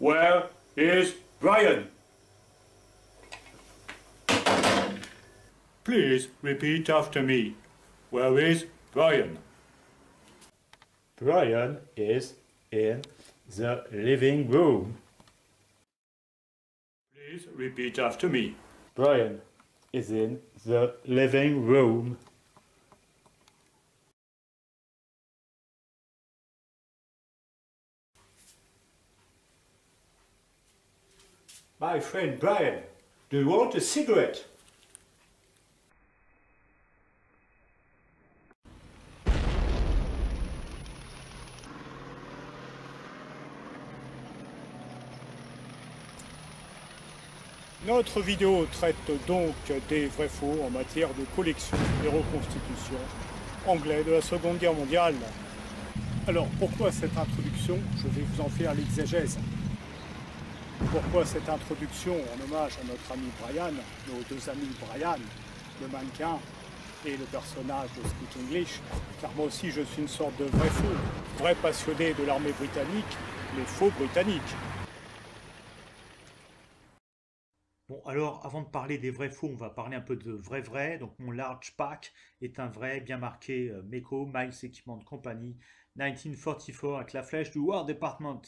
Where is Brian? Please repeat after me. Where is Brian? Brian is in the living room. Please repeat after me. Brian is in the living room. My friend Brian, do you want a cigarette? Notre vidéo traite donc des vrais faux en matière de collection et reconstitution anglais de la Seconde Guerre mondiale. Alors pourquoi cette introduction? Je vais vous en faire l'exégèse. Pourquoi cette introduction en hommage à notre ami Brian, nos deux amis Brian, le mannequin et le personnage de Speak English? Car moi aussi je suis une sorte de vrai faux, vrai passionné de l'armée britannique, mais faux britannique. Bon, alors, avant de parler des vrais faux, on va parler un peu de vrai. Donc, mon large pack est un vrai, bien marqué MECO, Miles Equipment Company, 1944, avec la flèche du War Department.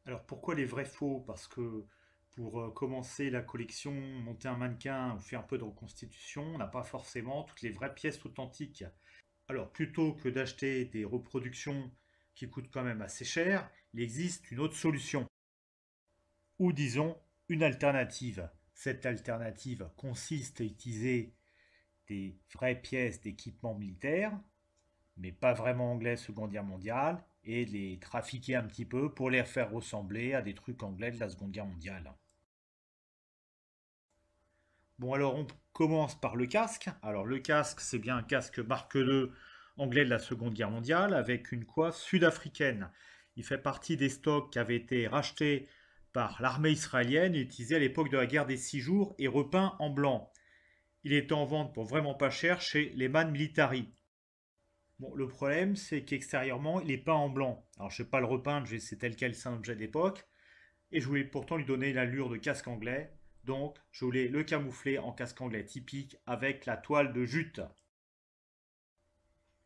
Alors, pourquoi les vrais faux? Parce que pour commencer la collection, monter un mannequin ou faire un peu de reconstitution, on n'a pas forcément toutes les vraies pièces authentiques. Alors, plutôt que d'acheter des reproductions qui coûtent quand même assez cher, il existe une autre solution. Ou disons, une alternative. Cette alternative consiste à utiliser des vraies pièces d'équipement militaire, mais pas vraiment anglais Seconde Guerre mondiale, et les trafiquer un petit peu pour les faire ressembler à des trucs anglais de la Seconde Guerre mondiale. Bon, alors on commence par le casque. Alors le casque, c'est bien un casque Mark II anglais de la Seconde Guerre mondiale avec une coiffe sud-africaine. Il fait partie des stocks qui avaient été rachetés par l'armée israélienne et utilisés à l'époque de la guerre des 6 jours et repeint en blanc. Il était en vente pour vraiment pas cher chez Lehman Military. Bon, le problème, c'est qu'extérieurement, il est peint en blanc. Alors, je ne vais pas le repeindre, c'est tel quel, c'est un objet d'époque. Et je voulais pourtant lui donner l'allure de casque anglais. Donc, je voulais le camoufler en casque anglais typique avec la toile de jute.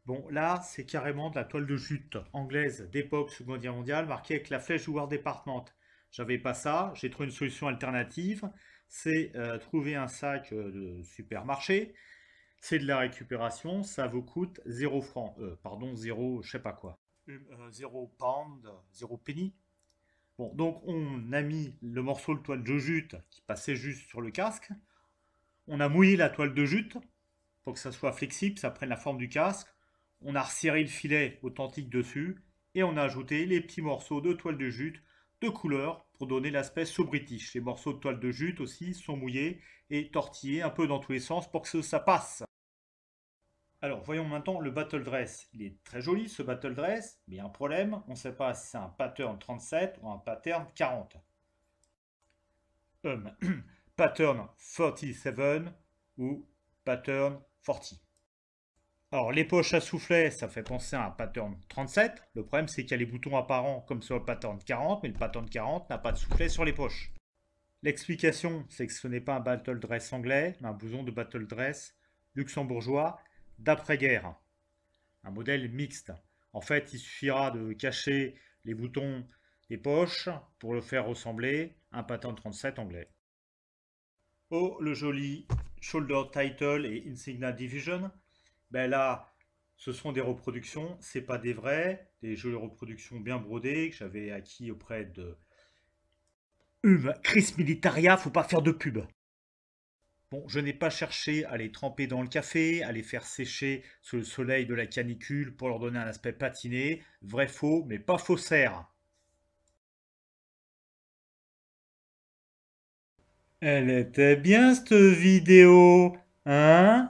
Bon, là, c'est carrément de la toile de jute anglaise d'époque Seconde Guerre mondiale, marquée avec la flèche du War Department. J'avais pas ça, j'ai trouvé une solution alternative. C'est trouver un sac de supermarché. C'est de la récupération, ça vous coûte 0 francs. Pardon, 0, je sais pas quoi. 0 pound, 0 penny. Bon, donc on a mis le morceau de toile de jute qui passait juste sur le casque. On a mouillé la toile de jute pour que ça soit flexible, ça prenne la forme du casque. On a resserré le filet authentique dessus et on a ajouté les petits morceaux de toile de jute de couleur pour donner l'aspect so british. Les morceaux de toile de jute aussi sont mouillés et tortillés un peu dans tous les sens pour que ça passe. Alors voyons maintenant le battle dress. Il est très joli ce battle dress, mais il y a un problème, on ne sait pas si c'est un pattern 37 ou un pattern 40. Pattern 37 ou pattern 40. Alors les poches à soufflet, ça fait penser à un pattern 37. Le problème c'est qu'il y a les boutons apparents comme sur le pattern 40, mais le pattern 40 n'a pas de soufflet sur les poches. L'explication, c'est que ce n'est pas un battle dress anglais, mais un blouson de battle dress luxembourgeois d'après-guerre. Un modèle mixte. En fait, il suffira de cacher les boutons des poches pour le faire ressembler à un pattern 37 anglais. Oh, le joli Shoulder Title et Insignia Division. Ben là, ce sont des reproductions, c'est pas des vrais, des jolies reproductions bien brodées que j'avais acquis auprès de Chris Militaria, faut pas faire de pub. Bon, je n'ai pas cherché à les tremper dans le café, à les faire sécher sous le soleil de la canicule pour leur donner un aspect patiné. Vrai faux, mais pas faussaire. Elle était bien cette vidéo, hein?